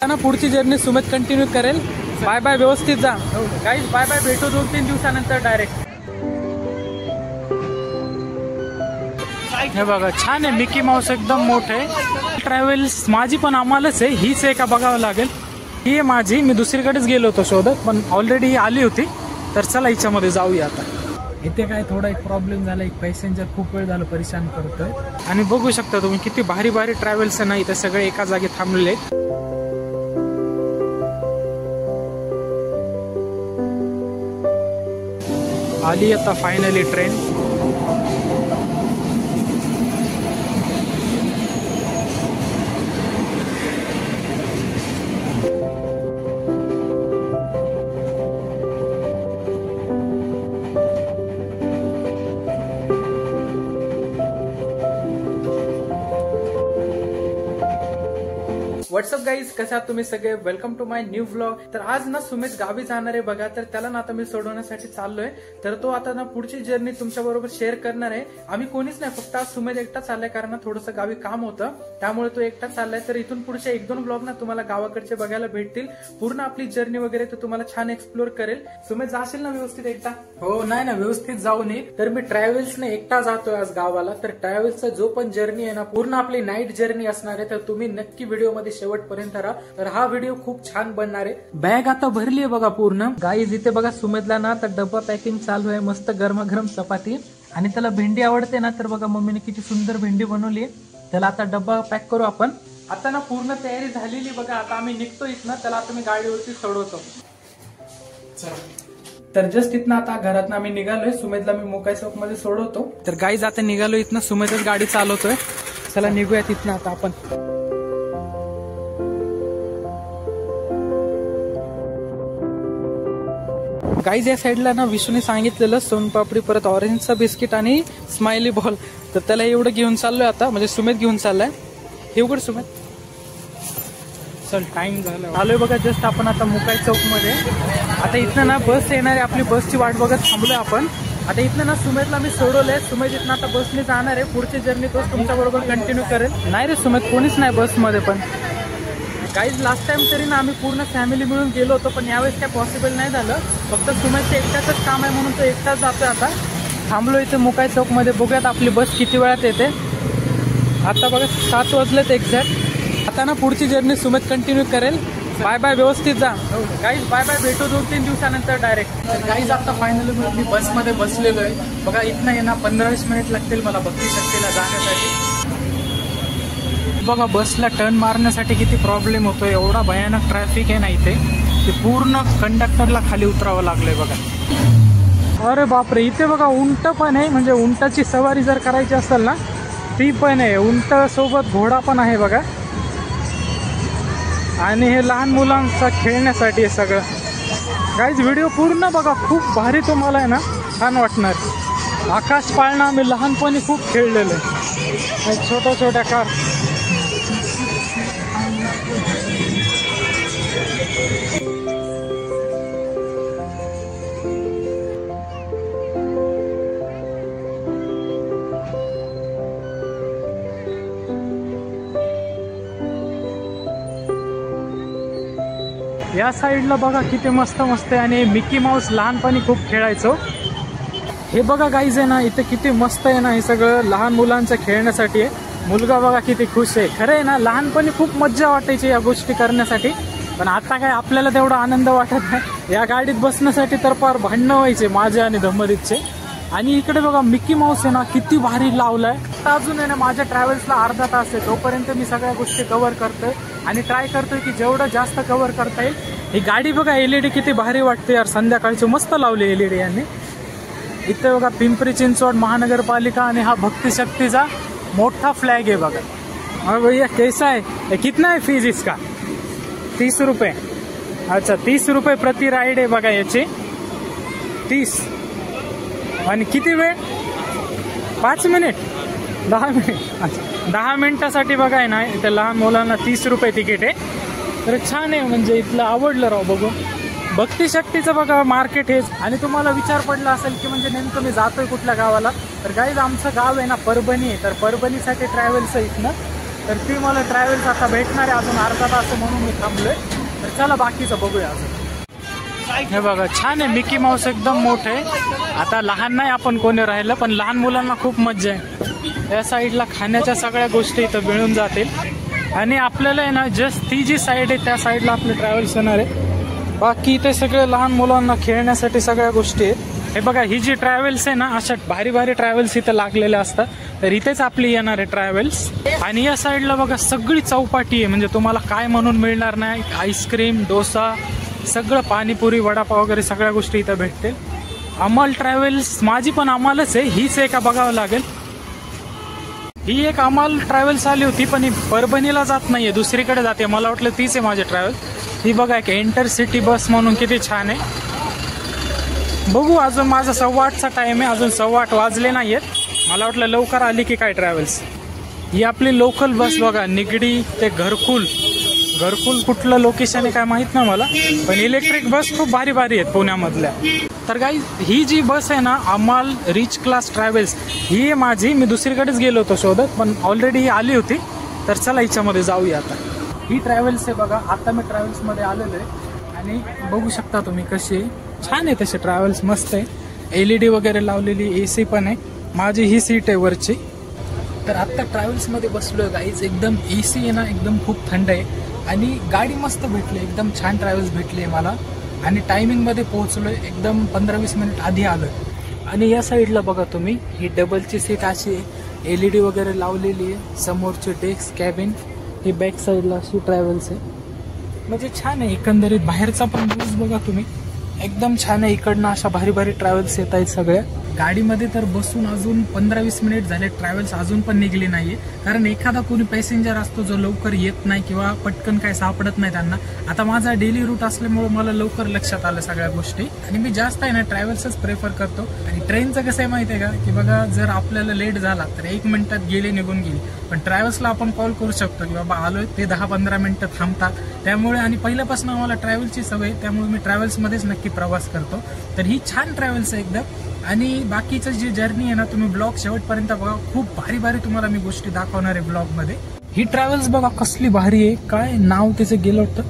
ना पुढची journey Sumit continue करेल। बाय बाय, व्यवस्थित जा गाईज, बाय बाय, भेटू 2-3 दिवसानंतर डायरेक्ट। हे बघा छान आहे, मिकी माऊस एकदम मोठे। ट्रॅव्हल्स माझी पण आम्हालाच आहे, हीच आहे का बघावं लागेल। ही आहे माझी, मी दुसरीकडेच गेलो होतो शोधत, पण ऑलरेडी ही आली होती, तर चला हिच्यामध्ये जाऊया आता। इथे काय थोडा एक प्रॉब्लेम झाला, एक पॅसेंजर खूप वेळ झालं परेशान करतोय। आणि बघू शकता तुम्ही किती भारी भारी ट्रॅव्हल्स आहे ना, इथे सगळे एका जागी थांबलेले आहेत। आली आता फायनली ट्रेन। व्हॉट्सअप गाईज, कसे आहात तुम्ही सगळे? Welcome to my new vlog. तर आज ना सुमित गावी जाणार आहे बघा, तर त्याला ना आता मी सोडवण्यासाठी चाललोय। तर तो आता ना पुढची जर्नी तुमच्या बरोबर शेअर करणार आहे। आम्ही कोणीच नाही, फक्त आज सुमित एकटा चाललाय, कारण ना थोडंसं गावी काम होतं, त्यामुळे तो एकटा चाललाय। तर इथून पुढचे 1-2 व्लॉग ना तुम्हाला गावाकडचे बघायला भेटतील। पूर्ण आपली जर्नी वगैरे तो तुम्हाला छान एक्सप्लोर करेल। सुमित जाशील ना व्यवस्थित एकटा? हो, नाही ना, व्यवस्थित जाऊ नये। तर मी ट्रॅव्हल्सने एकटा जातोय आज गावाला। तर ट्रॅव्हल्सचा जो पण जर्नी आहे ना, पूर्ण आपली नाईट जर्नी असणार आहे, तर तुम्ही नक्की व्हिडिओमध्ये शेवटपर्यंत राहा। तर हा व्हिडिओ खूप छान बनणार आहे। बॅग आता भरली आहे बघा पूर्ण। गाईज इथे बघा सुमितला ना आता डब्बा पॅकिंग चालू आहे, मस्त गरमागरम चपाती, आणि त्याला भेंडी आवडते ना, तर बघा मम्मीने किती सुंदर भेंडी बनवली आहे। त्याला आता डब्बा पॅक करू आपण। आता ना पूर्ण तयारी झालेली बघा, आता आम्ही निघतो इथनं। त्याला आता मी गाडीवरती सोडवतो। तर जस्ट इथनं आता घरात आम्ही निघालोय, सुमितला मी मोकाई चौक मध्ये सोडवतो। तर गाईज आता निघालो इथनं, सुमितच गाडी चालवतोय। चला निघूया तिथनं आता आपण। गाईज या साईडला ना विष्णूने सांगितलेलं सोनपापडी, परत ऑरेंजचा बिस्किट आणि स्माइली बॉल, तर त्याला एवढं घेऊन चाललोय आता, म्हणजे सुमित घेऊन चाललाय। हे उघड सुमित, चल टाइम झाला। आलोय बघा जस्ट आपण आता मुकाई चौक मध्ये। आता इथनं ना बस येणार आहे, आपली बसची वाट बघत थांबलोय आपण। आता इथनं ना सुमितला मी सोडवलंय, सुमित इथनं आता बसने जाणार आहे। पुढची जर्नी तोच तुमच्या बरोबर कंटिन्यू करेल। नाही रे सुमित, कोणीच नाही बसमध्ये। पण गाईज लास्ट टाइम तरी ना आम्ही पूर्ण फॅमिली मिळून गेलो होतो, पण यावेळेस काय पॉसिबल नाही झालं। फक्त सुमितचं एकट्याच काम आहे म्हणून तो एकटाच जातोय आता। थांबलो इथे मुकाई चौक मध्ये, बघूयात आपली बस किती वेळात येते। आता बघा 7 वाजलेत एक्झॅक्ट। आता ना पुढची जर्नी सुमित कंटिन्यू करेल। बाय बाय, व्यवस्थित जा गाईज, बाय बाय, भेटू 2-3 दिवसानंतर डायरेक्ट। गाईज आता फायनली मी बसमध्ये बसलेलो आहे बघा। इथनं येणार 15-20 मिनिट लागतील मला भक्ती शक्तीला जाण्यासाठी। बघा बसला टर्न मारण्यासाठी किती प्रॉब्लेम होतोय, एवढा भयानक ट्रॅफिक आहे ना इथे, ते पूर्ण कंडक्टरला खाली उतरावं लागलंय बघा। अरे बापरे, इथे बघा उंट पण आहे, म्हणजे उंटाची सवारी जर करायची असेल ना ती पण आहे। उंट सोबत घोडा पण आहे बघा, आणि हे लहान मुलांचा खेळण्यासाठी आहे सगळं। गाईज व्हिडिओ पूर्ण बघा, खूप भारी तुम्हाला आहे ना छान वाटणार। आकाश पाळणा आम्ही लहानपणी खूप खेळलेलो आहे, छोट्या छोट्या कार। या साईडला बघा किती मस्त मस्त आहे, आणि मिकी माऊस लहानपणी खूप खेळायचो। हे बघा गाईज आहे ना, इथे किती मस्त आहे ना, हे सगळं लहान मुलांच्या खेळण्यासाठी आहे। मुलगा बघा किती खुश आहे। खरं आहे ना, लहानपणी खूप मज्जा वाटायची या गोष्टी करण्यासाठी, पण आता काय आपल्याला तेवढा आनंद वाटत नाही। या गाडीत बसण्यासाठी तर फार भांडणं व्हायचे माझे आणि धम्मदीपचे। आणि इकडे बघा मिकी माऊस आहे ना, किती भारी लावलाय। अजून आहे ना माझ्या ट्रॅव्हल्सला अर्धा तास आहे, तोपर्यंत मी सगळ्या गोष्टी कव्हर करतोय आणि ट्राय करतोय की जेवढं जास्त कव्हर करता येईल। ही गाडी बघा LED किती भारी वाटते यार, संध्याकाळची मस्त लावली LED यांनी। इथे बघा पिंपरी चिंचवड महानगरपालिका आणि हा भक्ती शक्तीचा मोठा फ्लॅग आहे बघा। और भैया कैसा है, कितना है फीस इसका? 30 रुपये। अच्छा, 30 रुपये प्रति राईड आहे बघा याची, 30। आणि किती वेळ? 5 मिनिट, 10 मिनिट। अच्छा, 10 मिनिटासाठी बघा आहे ना, इथे लहान मुलांना 30 रुपये तिकीट आहे। तर छान आहे, म्हणजे इथलं आवडलं राव बघू। भक्ती शक्तीचं बघा मार्केट हेच। आणि तुम्हाला विचार पडला असेल की म्हणजे नेमकं मी जातोय कुठल्या गावाला, तर गाईज आमचं गाव आहे ना परभणी आहे, तर परभणीसाठी ट्रॅव्हल्स आहे इथनं। तर ती मला ट्रॅव्हल्स आता भेटणार आहे अजून अर्धा तास म्हणून मी थांबलोय. तर चला बाकीचं बघूया अजून. हे बघा छान आहे, मिकी माऊस एकदम मोठे आहे. आता लहान नाही आपण कोणी राहिलं, पण लहान मुलांना खूप मज्जा आहे. या साईडला खाण्याच्या सगळ्या गोष्टी इथं मिळून जातील. आणि आपल्याला आहे ना जस्ट ती जी साईड आहे त्या साईडला आपले ट्रॅव्हल्स येणार आहे. बाकी इथे सगळे लहान मुलांना खेळण्यासाठी सगळ्या गोष्टी आहेत. हे बघा ही जी ट्रॅव्हल्स आहे ना अशा भारी भारी ट्रॅव्हल्स इथं लागलेल्या असतात. तर इथेच आपली येणार आहे ट्रॅव्हल्स. आणि या साईडला बघा सगळी चौपाटी आहे, म्हणजे तुम्हाला काय म्हणून मिळणार नाही. आईस्क्रीम, डोसा, सगळं पाणीपुरी, वडापाव वगैरे सगळ्या गोष्टी इथं भेटतील. अमल ट्रॅव्हल्स माझी पण अमलच आहे, हीच आहे का बघावं लागेल. ही एक अमल ट्रॅव्हल्स आली होती पण ही परभणीला जात नाहीये, दुसरीकडे जाते. मला वाटलं तीच आहे माझी ट्रॅव्हल्स. ही बघा एक इंटरसिटी बस म्हणून किती छान आहे. बघू अजून माझा 8:15चा टाइम आहे, अजून 8:15 वाजले नाहीयेत. मला वाटलं लवकर आली की काय ट्रॅव्हल्स. ही आपली लोकल बस बघा, निगडी ते घरकुल कुठलं लोकेशन आहे काय माहित ना मला, पण इलेक्ट्रिक बस खूप भारी भारी आहेत पुण्यामधल्या. तर गाईज ही जी बस आहे ना अमल रिच क्लास ट्रॅव्हल्स ही आहे माझी. मी दुसरीकडेच गेलो होतो शोधत, पण ऑलरेडी ही आली होती. तर चला हिच्यामध्ये जाऊया आता. ही ट्रॅव्हल्स आहे बघा, आता मी ट्रॅव्हल्समध्ये आलेलो आहे आणि बघू शकता तुम्ही कशी आहे. छान आहे तसे ट्रॅव्हल्स, मस्त आहे. LED वगैरे लावलेली, AC पण आहे. माझी ही सीट आहे वरची. तर आत्ता ट्रॅव्हल्समध्ये बसलोय गाईज, एकदम AC आहे ना, एकदम खूप थंड आहे. आणि गाडी मस्त भेटली, एकदम छान ट्रॅव्हल्स भेटली आहे मला. आणि टायमिंगमध्ये पोहोचलोय, एकदम 15-20 मिनिट आधी आलोय. आणि या साईडला बघा तुम्ही, ही डबलची सीट अशी आहे, LED वगैरे लावलेली आहे. समोरची डेस्क, कॅबिन, ही बॅक साईडला अशी ट्रॅव्हल्स आहे. म्हणजे छान आहे एकंदरीत. बाहेरचा पण व्ह्यूज बघा तुम्ही, एकदम छान आहे. इकडनं अशा भारी भारी ट्रॅव्हल्स येत आहेत सगळ्या. गाडीमध्ये तर बसून अजून 15-20 मिनिट झाले, ट्रॅव्हल्स अजून पण निघली नाहीये. कारण एखादा कोणी पॅसेंजर असतो जो लवकर येत नाही किंवा पटकन काय सापडत नाही त्यांना. आता माझा डेली रूट असल्यामुळे मला लवकर लक्षात आलं सगळ्या गोष्टी. आणि मी जास्त आहे ना ट्रॅव्हल्सच प्रेफर करतो. आणि ट्रेनचं कसं आहे माहिती आहे का, की बघा जर आपल्याला लेट झाला तर 1 मिनिटात गेली निघून गेली. पण ट्रॅव्हल्सला आपण कॉल करू शकतो की बाबा आलोय, ते 10-15 मिनिटं थांबतात. त्यामुळे आणि पहिल्यापासून आम्हाला ट्रॅव्हलची सवय, त्यामुळे मी ट्रॅव्हल्समध्येच नक्की प्रवास करतो. तर ही छान ट्रॅव्हल्स आहे एकदम. आणि बाकीचं जी जर्नी आहे ना, तुम्ही ब्लॉग शेवटपर्यंत बघा, खूप भारी भारी तुम्हाला मी गोष्टी दाखवणार आहे ब्लॉगमध्ये. ही ट्रॅव्हल्स बघा कसली भारी आहे. काय नाव त्याचं गेलं होतं,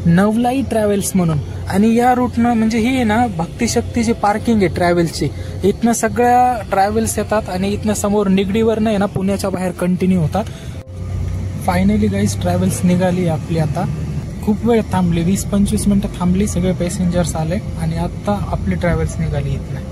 नवलाई ट्रॅव्हल्स म्हणून. आणि या रूटनं म्हणजे ही आहे ना भक्तिशक्तीची पार्किंग आहे ट्रॅव्हल्सची. इथनं सगळ्या ट्रॅव्हल्स येतात आणि इथनं समोर निगडीवरनं आहे ना पुण्याच्या बाहेर कंटिन्यू होतात. फायनली गाईज ट्रॅव्हल्स निघाली आपली. आता खूप वेळ थांबली, 20-25 मिनिटं थांबली, सगळे पॅसेंजर्स आले आणि आता आपली ट्रॅव्हल्स निघाली इथनं.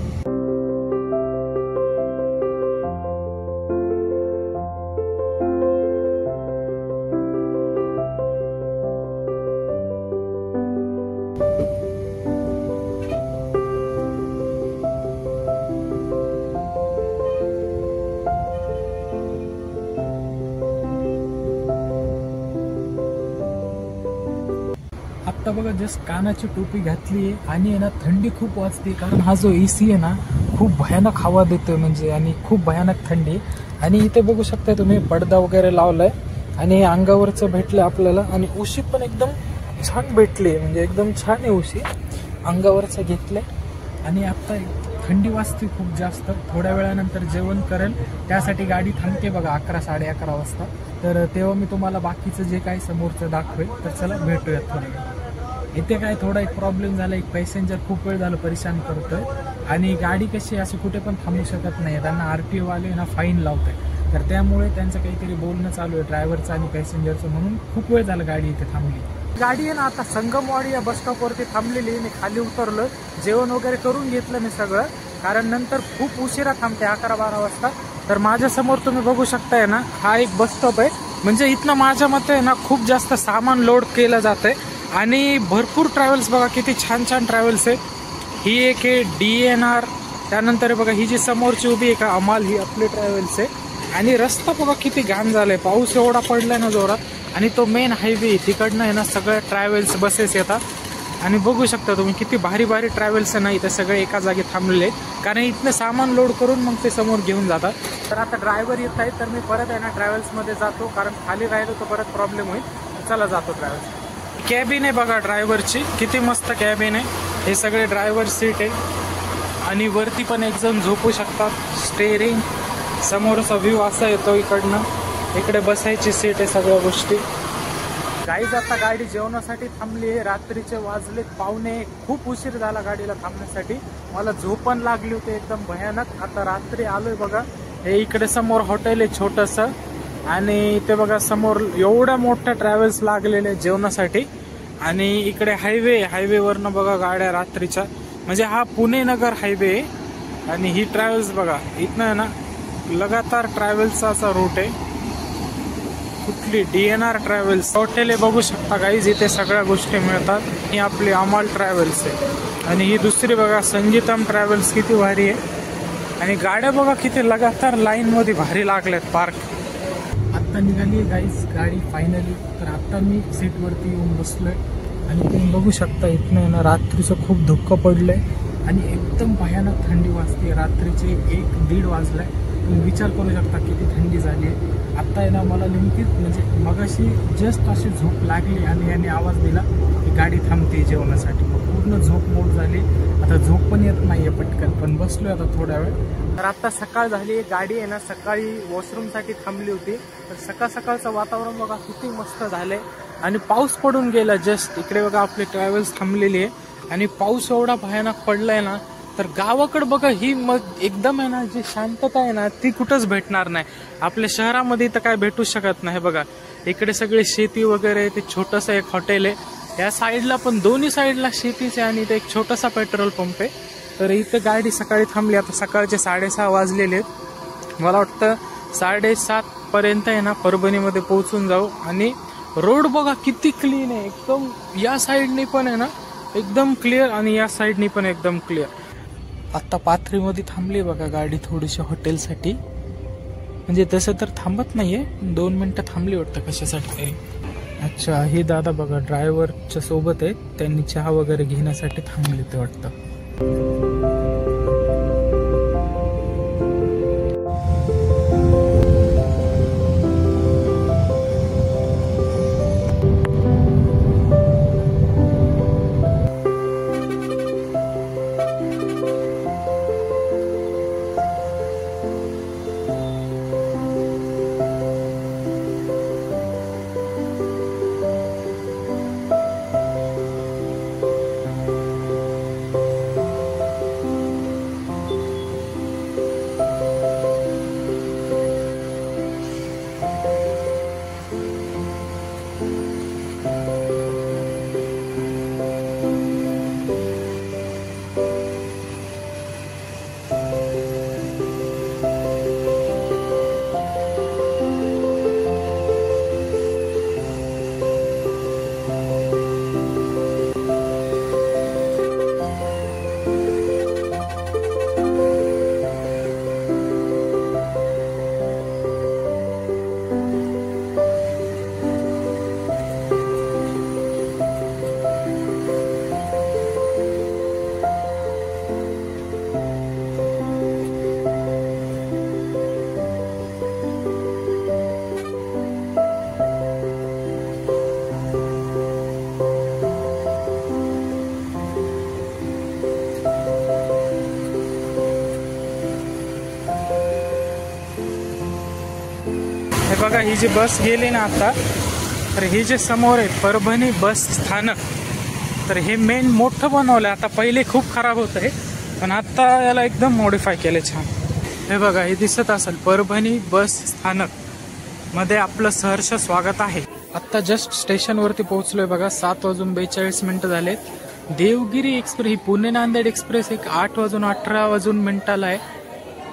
आता बघा जस्ट कानाची टोपी घातली आहे आणि आहे ना थंडी खूप वाजते, कारण हा जो AC आहे ना खूप भयानक हवा देतोय म्हणजे, आणि खूप भयानक थंडी. आणि इथे बघू शकता तुम्ही पडदा वगैरे लावलाय आणि अंगावरचं भेटलं आपल्याला. आणि उशी पण एकदम छान भेटली, म्हणजे एकदम छान आहे उशी, अंगावरचं घेतलंय. आणि आता थंडी वाजते खूप जास्त. थोड्या वेळानंतर जेवण करेल, त्यासाठी गाडी थांबते बघा 11-11:30 वाजता. तर तेव्हा मी तुम्हाला बाकीचं जे काही समोरचं दाखवेल. तर चला भेटूयात थोड्या. इथे काय थोडा एक प्रॉब्लेम झाला, एक पॅसेंजर खूप वेळ झालं परेशान करतोय. आणि गाडी कशी अशी कुठे पण थांबू शकत नाही, त्यांना RTO वाले ना फाईन लावत आहे. तर त्यामुळे त्यांचं काहीतरी बोलणं चालू आहे ड्रायव्हरचं आणि पॅसेंजरचं, म्हणून खूप वेळ झाला गाडी इथे थांबली. गाडी आहे ना आता संगमवाडी या बस स्टॉपवरती थांबलेली. मी खाली उतरलो, जेवण वगैरे करून घेतलं मी सगळं, कारण नंतर खूप उशिरा थांबते 11-12 वाजता. तर माझ्या समोर तुम्ही बघू शकताय ना, हा एक बस स्टॉप आहे. म्हणजे इथनं माझ्या मते आहे ना खूप जास्त सामान लोड केलं जातंय. आणि भरपूर ट्रॅव्हल्स बघा, किती छान छान ट्रॅव्हल्स आहे. ही एक आहे DNR, त्यानंतर बघा ही जी समोरची उभी आहे का अमाल, ही आपली ट्रॅव्हल्स आहे. आणि रस्ता बघा किती घाण झालाय, पाऊस एवढा पडलाय ना जोरात. आणि तो मेन हायवे तिकडनं आहे ना सगळ्या ट्रॅव्हल्स बसेस येतात. आणि बघू शकता तुम्ही किती भारी भारी ट्रॅव्हल्स आहे ना इथे सगळे एका जागी थांबलेले आहेत, कारण इथनं सामान लोड करून मग ते समोर घेऊन जातात. तर आता ड्रायव्हर येत आहेत, तर मी परत आहे ना ट्रॅव्हल्समध्ये जातो, कारण खाली राहिलो तर परत प्रॉब्लेम होईल. चला जातो ट्रॅव्हल्स. कॅबिन आहे बघा ड्रायव्हरची, किती मस्त कॅबिन आहे. हे सगळे ड्रायव्हर सीट आहे. आणि वरती पण एक जण झोपू शकतात. स्टेअरिंग समोरचा व्ह्यू असा येतो इकडनं, इकडे बसायची सीट आहे, सगळ्या गोष्टी. गाईज आता गाडी जेवणासाठी थांबली आहे. रात्रीचे वाजलेत 1:15. खूप उशीर झाला गाडीला थांबण्यासाठी. मला झोप पण लागली होती एकदम भयानक. आता रात्री आलोय बघा. हे इकडे समोर हॉटेल आहे छोटस, आणि इथे बघा समोर एवढ्या मोठ्या ट्रॅव्हल्स लागलेले जेवणासाठी. आणि इकडे हायवेवरनं बघा गाड्या रात्रीच्या, म्हणजे हा पुणे नगर हायवे आहे. आणि ही ट्रॅव्हल्स बघा, इथनं आहे ना लगातार ट्रॅव्हल्सचा असा रूट आहे. कुठली DNR ट्रॅव्हल्स हॉटेल आहे बघू शकता गाईज. इथे सगळ्या गोष्टी मिळतात. ही आपली अमाल ट्रॅव्हल्स आहे. आणि ही दुसरी बघा संगीतम ट्रॅव्हल्स, किती भारी आहे. आणि गाड्या बघा किती लगातार लाईन मध्ये भारी लागल्यात पार्क. आता निघाली गाईज गाडी फायनली. तर आता मी सीटवरती येऊन बसलोय आणि तुम्ही बघू शकता इथनं ना रात्रीचं खूप धुक्क पडलंय आणि एकदम भयानक थंडी वाजते. रात्रीचे 1-1:30 वाजलाय. तुम्ही विचार करू शकता किती थंडी झाली आहे. आता आहे ना मला नेमकीच म्हणजे मगाशी जस्ट अशी झोप लागली आणि याने आवाज दिला की गाडी थांबते जेवणासाठी. मग पूर्ण झोप मोड झाली. आता झोप पण येत नाहीये पटकन, पण बसलोय आता थोड्या वेळ. तर आता सकाळ झाली. गाडी आहे ना सकाळी वॉशरूमसाठी थांबली होती. तर सकाळचं वातावरण बघा किती मस्त झालंय. आणि पाऊस पडून गेला जस्ट. इकडे बघा आपली ट्रॅव्हल्स थांबलेली आहे आणि पाऊस एवढा भयानक पडलाय ना. तर गावाकडे बघा ही मग एकदम आहे ना जी शांतता आहे ना ती कुठंच भेटणार नाही. आपल्या शहरामध्ये तर काय भेटू शकत नाही. बघा इकडे सगळे शेती वगैरे, ते छोटंसं एक हॉटेल आहे. या साईडला पण दोन्ही साईडला शेतीच आहे आणि इथे एक छोटासा पेट्रोल पंप आहे. तर इथं गाडी सकाळी थांबली. आता सकाळचे 6:30 वाजलेले आहेत. मला वाटतं 7:30 पर्यंत आहे ना परभणीमध्ये पोहोचून जाऊ. आणि रोड बघा किती क्लीन आहे एकदम. या साईडनी पण आहे ना एकदम क्लिअर आणि या साईडनी पण एकदम क्लिअर. आता पाथरीमध्ये थांबली बघा गाडी थोडीशी हॉटेलसाठी. म्हणजे तसं तर थांबत नाहीये, 2 मिनिटं थांबली वाटतं कशासाठी. अच्छा, हे दादा बघा ड्रायव्हरच्या सोबत आहेत. त्यांनी चहा वगैरे घेण्यासाठी थांबले ते वाटतं. बघा ही जी बस गेली ना आता, तर हे जे समोर आहे परभणी बस स्थानक, तर हे मेन मोठं बनवलं. आता पहिले खूप खराब होतं हे, पण आता याला एकदम मॉडिफाय केले छान. हे बघा हे दिसत असेल परभणी बस स्थानक मध्ये आपलं सहर्ष स्वागत आहे. आता जस्ट स्टेशनवरती पोहोचलोय बघा. 7:42 झालेत. देवगिरी एक्सप्रेस ही पुणे नांदेड एक्सप्रेस एक 8:18 आहे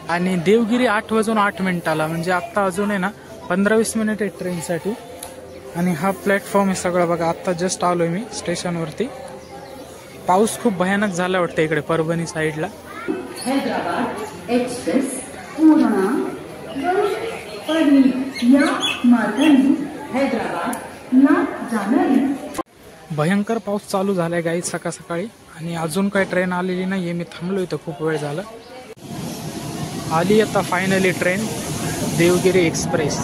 आणि देवगिरी 8:08 म्हणजे आता अजून आहे ना 15-20 मिनिट आहे ट्रेनसाठी. आणि हा प्लॅटफॉर्म आहे सगळं बघा. आता जस्ट आलोय मी स्टेशनवरती. पाऊस खूप भयानक झाला वाटतं इकडे परभणी साईडला. हैदराबाद एक्सप्रेस पूर्णा या मार्गाने हैदराबादला जाणारी. भयंकर पाऊस चालू झालाय गाई सकाळ सकाळी. आणि अजून काही ट्रेन आलेली नाहीये. मी थांबलो इथं खूप वेळ झाला. आली आता फायनली ट्रेन देवगिरी एक्सप्रेस.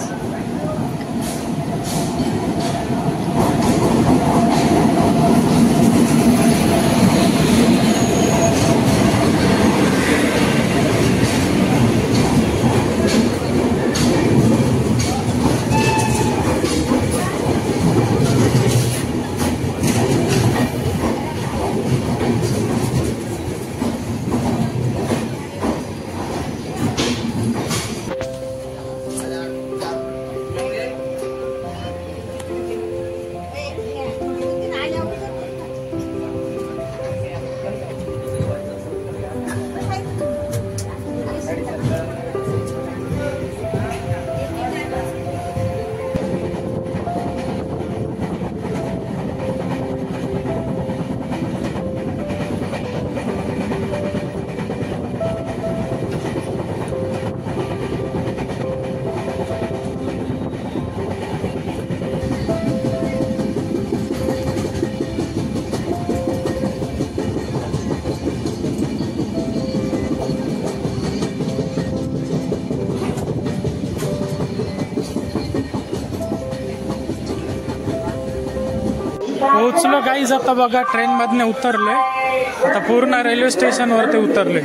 पोहोचलो गाईज आता बघा, ट्रेन मधने उतरलोय आता, पूर्ण रेल्वे स्टेशन वरती उतरलोय.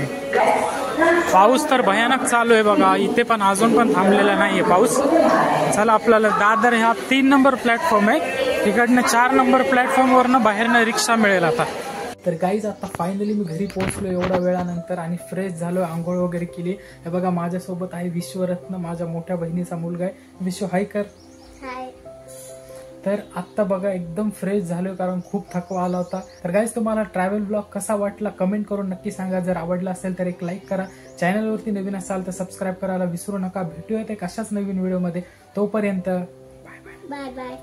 पाऊस तर भयानक चालू आहे बघा, इथे पण अजून पण थांबलेला नाहीये पाऊस. चला आपल्याला दादर ह्या 3 नंबर प्लॅटफॉर्म आहे, तिकडनं 4 नंबर प्लॅटफॉर्म वरनं बाहेरनं रिक्षा मिळेल आता. तर गाईज आता फायनली मी घरी पोहोचलो एवढ्या वेळानंतर आणि फ्रेश झालो, आंघोळ वगैरे केली. हे बघा माझ्यासोबत आहे विश्वरत्न, माझ्या मोठ्या बहिणीचा मुलगा आहे. विश्व हाय कर. तर आत्ता बघा एकदम फ्रेश झालोय, कारण खूप थकवा आला होता. तर गाईज तुम्हाला ट्रॅव्हल ब्लॉग कसा वाटला कमेंट करून नक्की सांगा. जर आवडला असेल तर एक लाईक करा, चॅनलवरती नवीन असाल तर सबस्क्राईब करायला विसरू नका. भेटूयात एक अशाच नवीन व्हिडिओमध्ये, तोपर्यंत बाय बाय.